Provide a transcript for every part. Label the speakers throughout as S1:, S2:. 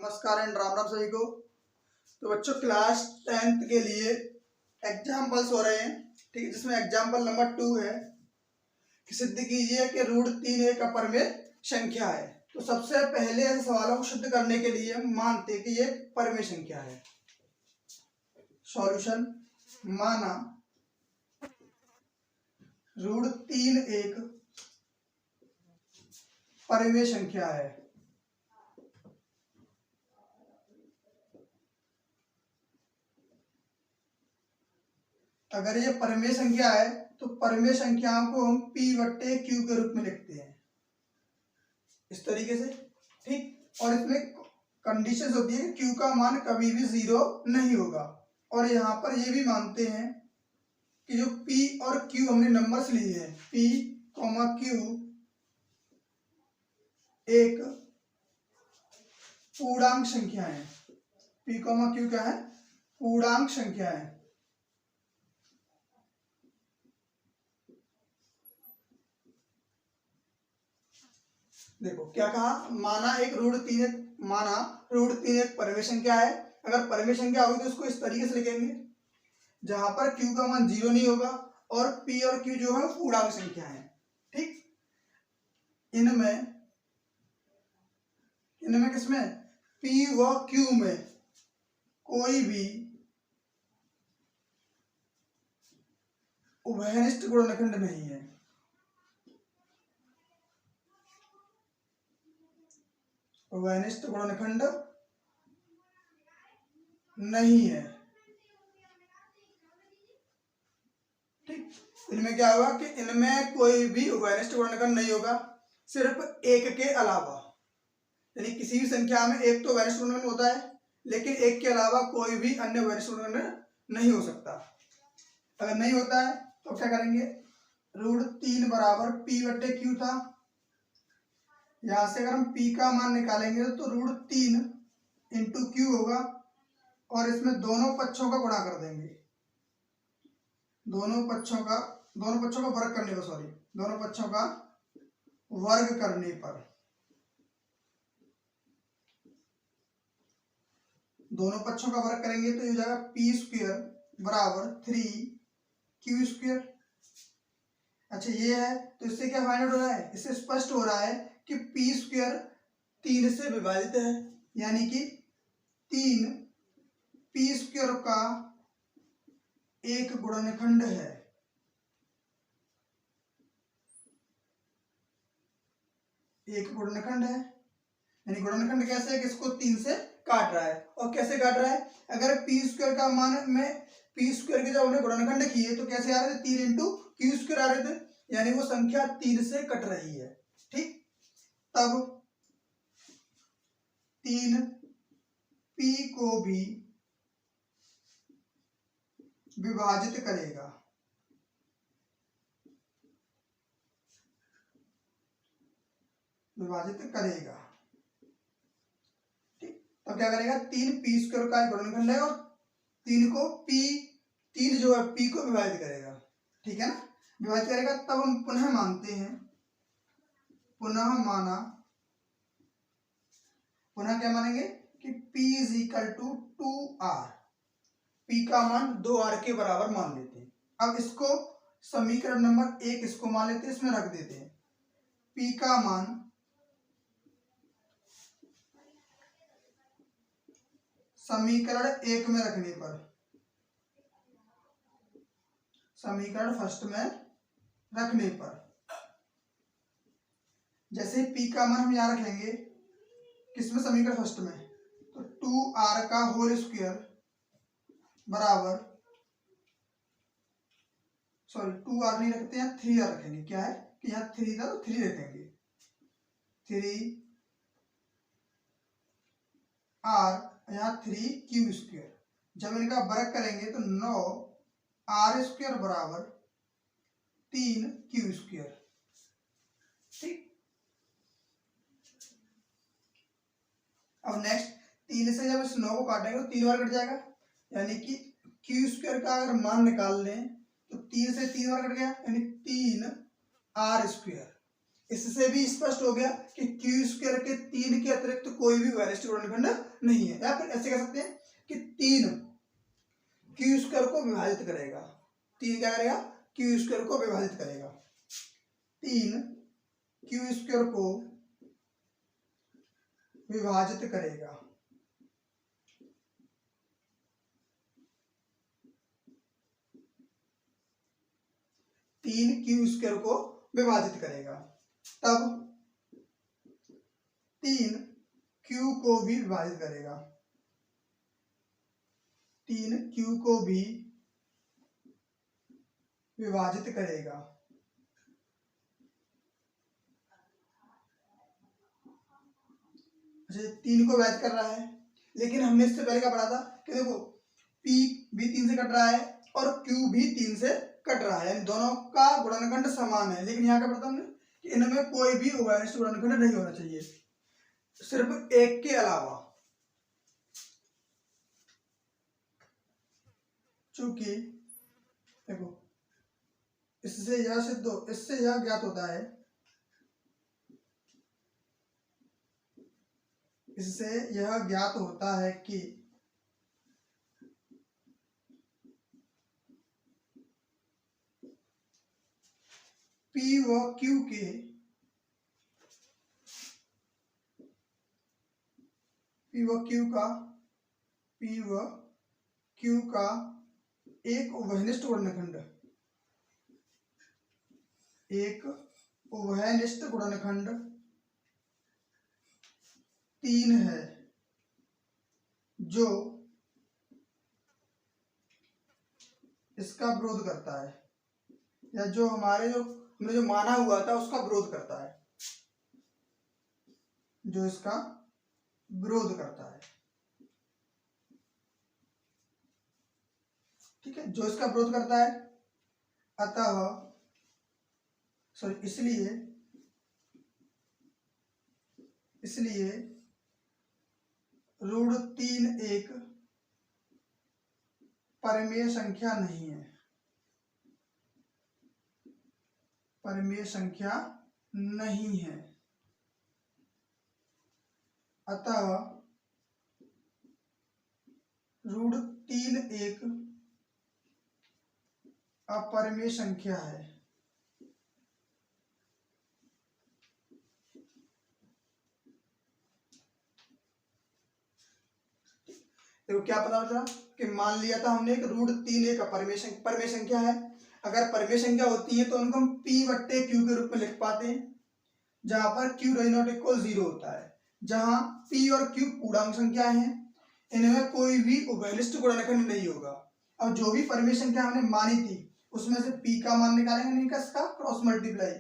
S1: नमस्कार एंड राम राम सभी को। तो बच्चों क्लास 10th के लिए एग्जाम्पल्स हो रहे हैं, ठीक है, जिसमें एग्जाम्पल नंबर 2 है कि सिद्ध कीजिए कि √3 एक अपरिमेय संख्या है। तो सबसे पहले ऐसे सवालों को सिद्ध करने के लिए हम मानते हैं कि ये परिमेय संख्या है। सॉल्यूशन: माना √3 एक परिमेय संख्या है। अगर ये परिमेय संख्या है तो परिमेय संख्याओं को हम P/Q के रूप में लिखते हैं इस तरीके से, ठीक। और इसमें कंडीशन होती है कि Q का मान कभी भी 0 नहीं होगा। और यहाँ पर ये भी मानते हैं कि जो P और Q हमने नंबर्स लिए हैं, P, Q एक पूर्णांक संख्या है। P, Q क्या है? पूर्णांक संख्या है। देखो क्या कहा, माना √3 एक परिमेय संख्या है। अगर परिमेय संख्या होगी तो इसको इस तरीके से लिखेंगे जहां पर Q का मान 0 नहीं होगा और P और Q जो है पूर्णांक संख्या है, ठीक। इनमें किसमें P व Q में कोई भी उभयनिष्ठ गुणनखंड नहीं है। उभयनिष्ठ गुणनखंड नहीं है, ठीक। इनमें क्या होगा कि इनमें कोई भी उभयनिष्ठ गुणनखंड नहीं होगा, सिर्फ एक के अलावा। यानी किसी भी संख्या में एक तो उभयनिष्ठ गुणनखंड होता है, लेकिन एक के अलावा कोई भी अन्य उभयनिष्ठ गुणनखंड नहीं हो सकता। अगर नहीं होता है तो क्या करेंगे, √3 बराबर P/Q था। यहां से अगर हम P का मान निकालेंगे तो √3 × Q होगा और इसमें दोनों पक्षों का गुणा कर देंगे। दोनों पक्षों का वर्ग करने पर दोनों पक्षों का वर्ग करने पर दोनों पक्षों का वर्ग करेंगे तो ये हो जाएगा P² बराबर 3Q²। अच्छा ये है, तो इससे क्या फाइंड आउट हो रहा है? इससे स्पष्ट हो रहा है कि P² 3 से विभाजित है, यानी कि 3 P² का एक गुणनखंड है। एक गुणनखंड है, यानी गुणनखंड कैसे है कि इसको 3 से काट रहा है। और कैसे काट रहा है? अगर P² का मान में P² के जब हमने गुणनखंड किए तो कैसे आ रहे थे? 3 × Q² आ रहे थे, यानी वो संख्या 3 से कट रही है, ठीक। तब 3 P को भी विभाजित करेगा। ठीक। तो क्या करेगा, 3 P² का एक गुणनखंड है और 3 जो है P को विभाजित करेगा, ठीक है ना। विभाजित करेगा तब हम पुनः मानते हैं, पुनः क्या मानेंगे कि P = 2R। P का मान 2R के बराबर मान लेते हैं। अब इसको समीकरण नंबर 1 इसको मान लेते हैं, इसमें रख देते हैं। P का मान समीकरण 1 में रखने पर, समीकरण फर्स्ट में रखने पर, जैसे P का मान हम यहां रखेंगे किसमें? समीकरण फर्स्ट में, तो 2R का होल स्क्वायर बराबर, 2R नहीं रखते हैं, 3R रखेंगे। क्या है कि यहाँ 3 था तो 3 रखेंगे, 3R, यहाँ 3Q²। जब इनका वर्ग करेंगे तो 9R² बराबर 3Q², ठीक। अब नेक्स्ट 3 से जब इस 9 को काटेंगे तो 3 बार कट जाएगा, यानी कि Q² का अगर मान निकाल लें तो 3 से 3 बार कट गया, यानी 3R²। इससे भी स्पष्ट हो गया कि क्यू स्क्वायर के 3 के अतिरिक्त कोई भी वैलेंस गुणनखंड नहीं है। या फिर ऐसे कह सकते हैं कि 3 क्यू स्क्वायर को विभाजित करेगा। 3 क्या करेगा? क्यू स्क्वायर को विभाजित करेगा। 3 क्यू स्क्वायर को विभाजित करेगा। तीन क्यू स्क्वायर को विभाजित करेगा। तब 3 क्यू को भी विभाजित करेगा। 3 क्यू को भी विभाजित करेगा। अच्छा, 3 को विभाजित कर रहा है, लेकिन हमने इससे पहले क्या पढ़ा था कि देखो P भी 3 से कट रहा है और Q भी 3 से कट रहा है, यानी दोनों का गुणनखंड समान है। लेकिन यहाँ क्या पढ़ा हमने कि इनमें कोई भी उभयनिष्ठ गुणनखंड नहीं होना चाहिए, सिर्फ एक के अलावा। चूंकि देखो इससे यह सिद्ध हो, इससे यह ज्ञात होता है, इससे यह ज्ञात होता है कि P व Q के P व Q का एक उभयनिष्ठ गुणनखंड, एक उभयनिष्ठ गुणनखंड 3 है, जो इसका विरोध करता है, या जो हमने जो माना हुआ था उसका विरोध करता है, जो इसका विरोध करता है। ठीक है, जो इसका विरोध करता है। अतः इसलिए √3 एक परिमेय संख्या नहीं है, परिमेय संख्या नहीं है। अतः √3 एक अपरिमेय संख्या है। देखो क्या पता चला कि मान लिया था हमने कि √3 एक अपरिमेय संख्या है। अगर परिमेय संख्या होती है तो उनको हम P/Q के रूप में लिख पाते हैं, जहां पर Q ≠ 0 होता है। जहां P और Q पूर्णांक संख्या हैं, इनमें कोई भी उभयनिष्ठ गुणनखंड नहीं होगा। अब जो भी परिमेय संख्या हमने मानी थी उसमें से P का मान निकालेंगे, नहीं का इसका क्रॉस मल्टीप्लाई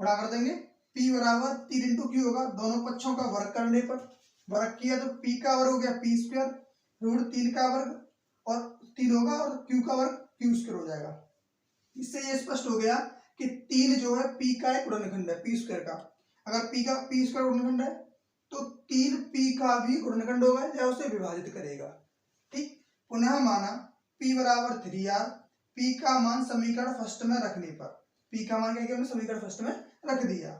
S1: बड़ा कर देंगे। P बराबर 3 × Q होगा, दोनों पक्षों का वर्ग करने पर वर्ग किया तो P का वर्ग हो गया P², √3 का वर्ग और 3 होगा और Q का वर्ग Q² हो जाएगा। इससे ये स्पष्ट हो गया कि 3 जो है P का एक गुणनखंड है P² का। अगर P का P² गुणनखंड है तो 3 P का भी गुणनखंड होगा या उसे विभाजित करेगा। ठीक, पुनः माना P बराबर 3R, P का मान समीकरण फर्स्ट में रखने पर, P का मान क्या किया हमने समीकरण फर्स्ट में रख दिया।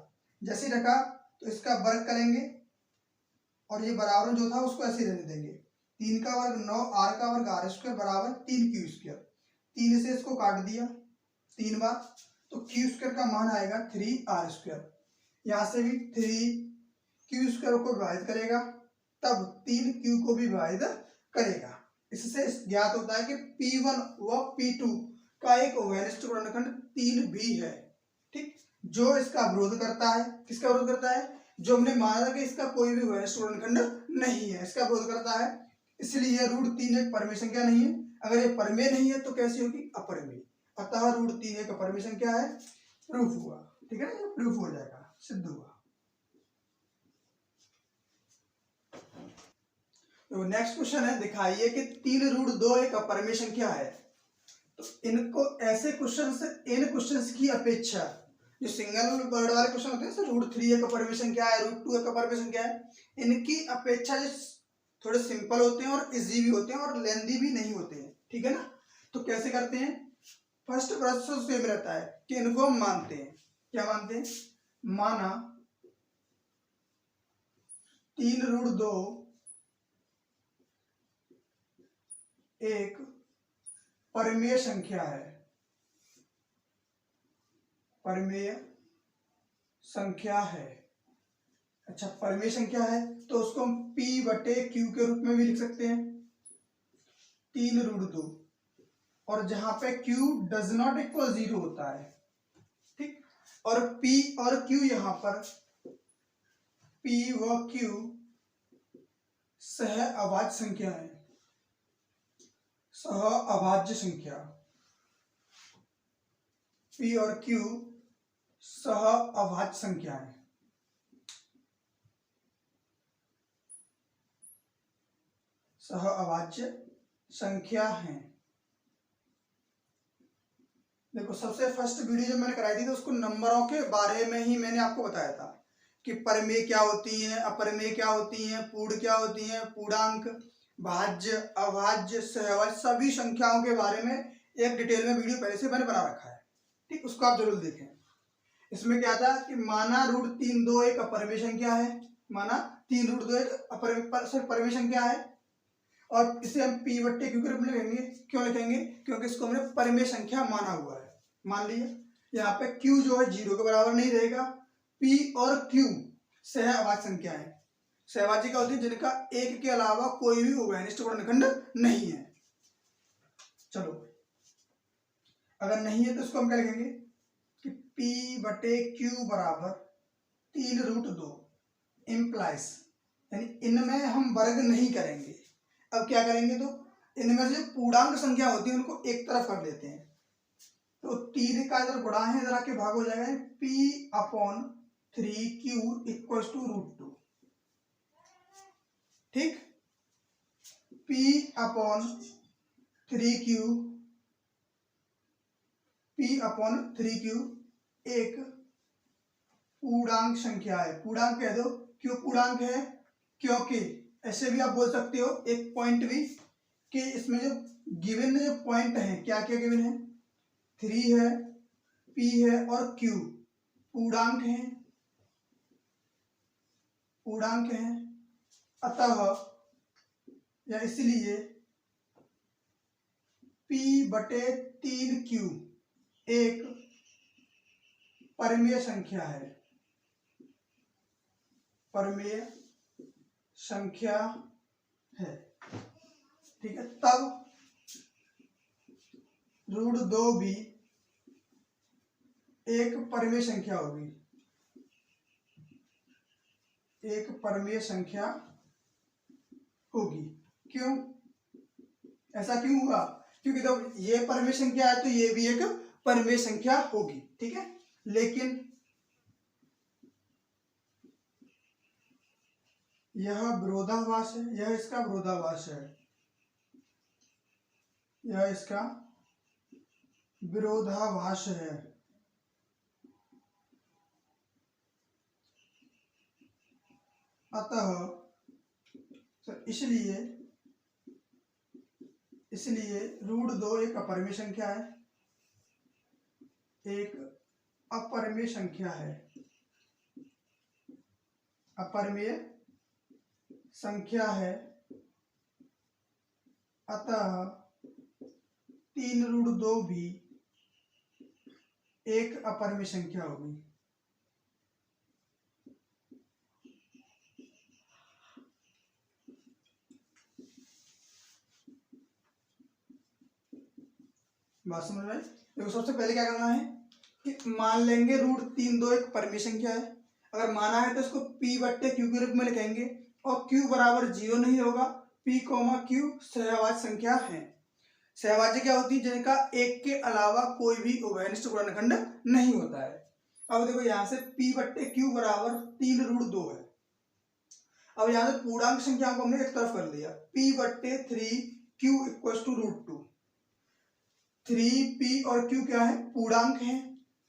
S1: जैसे रखा तो इसका वर्ग करेंगे और ये बराबर जो था उसको ऐसे रहने देंगे। 3 का वर्ग 9, R का वर्ग R² बराबर 3Q²। 3 से इसको काट दिया 3 बार तो Q² का मान आएगा 3R²। यहाँ से भी 3Q² को विभाजित करेगा, तब 3Q को भी विभाजित करेगा। इससे ज्ञात होता है कि P1 व P2 का एक उभयनिष्ठ गुणनखंड 3 भी है। ठीक, जो इसका विरोध करता है, किसका विरोध करता है? जो हमने माना था कि इसका कोई भी उभयनिष्ठ गुणनखंड नहीं है, इसका विरोध करता है। इसलिए √3 एक परिमेय संख्या नहीं है। अगर ये परिमेय नहीं है तो कैसी होगी? अपरिमेय। अतः √3 एक अपरिमेय संख्या है। प्रूफ हुआ, ठीक है ना, ये प्रूफ हो जाएगा, सिद्ध हुआ। तो नेक्स्ट क्वेश्चन है, दिखाइए कि 3√2 एक अपरिमेय संख्या है। तो इनको ऐसे क्वेश्चन से इन क्वेश्चंस की अपेक्षा जो सिंगल वर्ड वाले क्वेश्चन होते हैं, सर √3 एक अपरिमेय संख्या है, √2 एक अपरिमेय संख्या है, इनकी अपेक्षा जो थोड़े सिंपल होते हैं और इजी भी होते हैं और लेंदी भी नहीं होते हैं। ठीक है ना, तो कैसे करते हैं? फर्स्ट प्रोसेस सेम रहता है कि इनको हम मानते हैं, क्या मानते हैं? माना 3√2 एक परिमेय संख्या है, परिमेय संख्या है। अच्छा, परिमेय संख्या है तो उसको हम P/Q के रूप में भी लिख सकते हैं, 3√2, और जहां पे Q डज नॉट इक्वल 0 होता है, ठीक। और P और Q यहां पर P व Q सह अभाज्य संख्या है, सह अभाज्य संख्या। P और Q सह अभाज्य संख्या है। सह अभाज्य संख्या है। देखो, सबसे फर्स्ट वीडियो जब मैंने कराई थी तो उसको नंबरों के बारे में ही मैंने आपको बताया था कि परिमेय क्या होती हैं, अपरिमेय क्या होती हैं, पूर्ण क्या होती हैं, पूर्णांक, भाज्य, अभाज्य, सहभाज्य, सभी संख्याओं के बारे में एक डिटेल में वीडियो पहले से मैंने बना रखा है, ठीक। उसको आप जरूर देखें। इसमें क्या था कि माना √3√2 एक अपरिमेय संख्या है, माना 3√2 एक परिमेय संख्या है, और इसे हम P/Q के रूप में लिखेंगे। क्यों लिखेंगे? क्योंकि इसको हमने परिमेय संख्या माना हुआ है। मान लिया यहाँ पे Q जो है 0 के बराबर नहीं रहेगा। P और Q सह अभाज्य संख्या है। सहभाज्य क्या होती है? जिनका एक के अलावा कोई भी उभयनिष्ठ गुणनखंड नहीं है। चलो, अगर नहीं है तो इसको हम क्या लिखेंगे कि P/Q बराबर 3√2 इम्प्लाइज, यानी इनमें हम वर्ग नहीं करेंगे। अब क्या करेंगे, तो इनमें से पूर्णांक संख्या होती है उनको एक तरफ कर लेते हैं, तो 3 का इधर गुणा है, इधर आके भाग हो जाएगा। P/3Q = √2, ठीक। P/3Q एक पूर्णांक संख्या है। पूर्णांक कह दो। क्यों पूर्णांक है? क्योंकि ऐसे भी आप बोल सकते हो एक पॉइंट भी कि इसमें जो गिवन जो पॉइंट है, क्या क्या गिवन है, 3 है, P है और Q पूर्णांक है, पूर्णांक है। अतः या इसलिए P/3Q एक परिमेय संख्या है, परिमेय संख्या है, ठीक है। तब √2 भी एक परिमेय संख्या होगी, एक परिमेय संख्या होगी। क्यों? ऐसा क्यों हुआ? क्योंकि जब ये परिमेय संख्या है तो ये भी एक परिमेय संख्या होगी, ठीक है। लेकिन यह विरोधाभास है, यह इसका विरोधाभास है, यह इसका विरोधाभास है। अतः इसलिए √2 एक अपरिमेय संख्या है, एक अपरिमेय संख्या है, अपरिमेय संख्या है। अतः 3√2 भी एक अपरिमेय संख्या होगी। बात समझ में आई? देखो, सबसे पहले क्या करना है कि मान लेंगे √3√2 एक परिमेय संख्या है। अगर माना है तो इसको P/Q के रूप में लिखेंगे और Q बराबर 0 नहीं होगा। P, Q सहभाज्य संख्या है। सहभाज्य क्या होती है? जिनका एक के अलावा कोई भी उभयनिष्ठ गुणनखंड नहीं होता है। अब देखो, यहाँ से P/Q बराबर 3√2 है। अब यहाँ से पूर्णांक संख्या को हमने एक तरफ कर लिया। P/3Q = √2। 3P और Q क्या है? पूर्णांक है।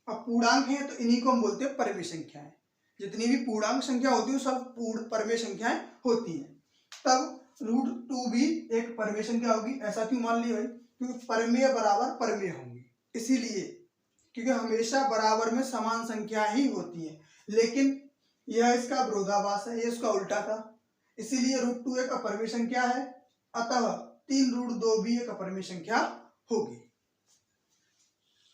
S1: अब पूर्णांक है तो इन्हीं को हम बोलते हैं परिमेय संख्याएं। जितनी भी पूर्णांक संख्या होती है सब परिमेय संख्याएं होती हैं। तब √2 भी एक परिमेय संख्या होगी। ऐसा क्यों मान लिया भाई? क्योंकि परिमेय बराबर परिमेय होंगे, इसीलिए, क्योंकि हमेशा बराबर में समान संख्या ही होती है। लेकिन यह इसका विरोधाभास है, ये इसका उल्टा था, इसीलिए √2 एक अपरिमेय संख्या है, अतः 3 √2 भी एक अपरिमेय संख्या होगी।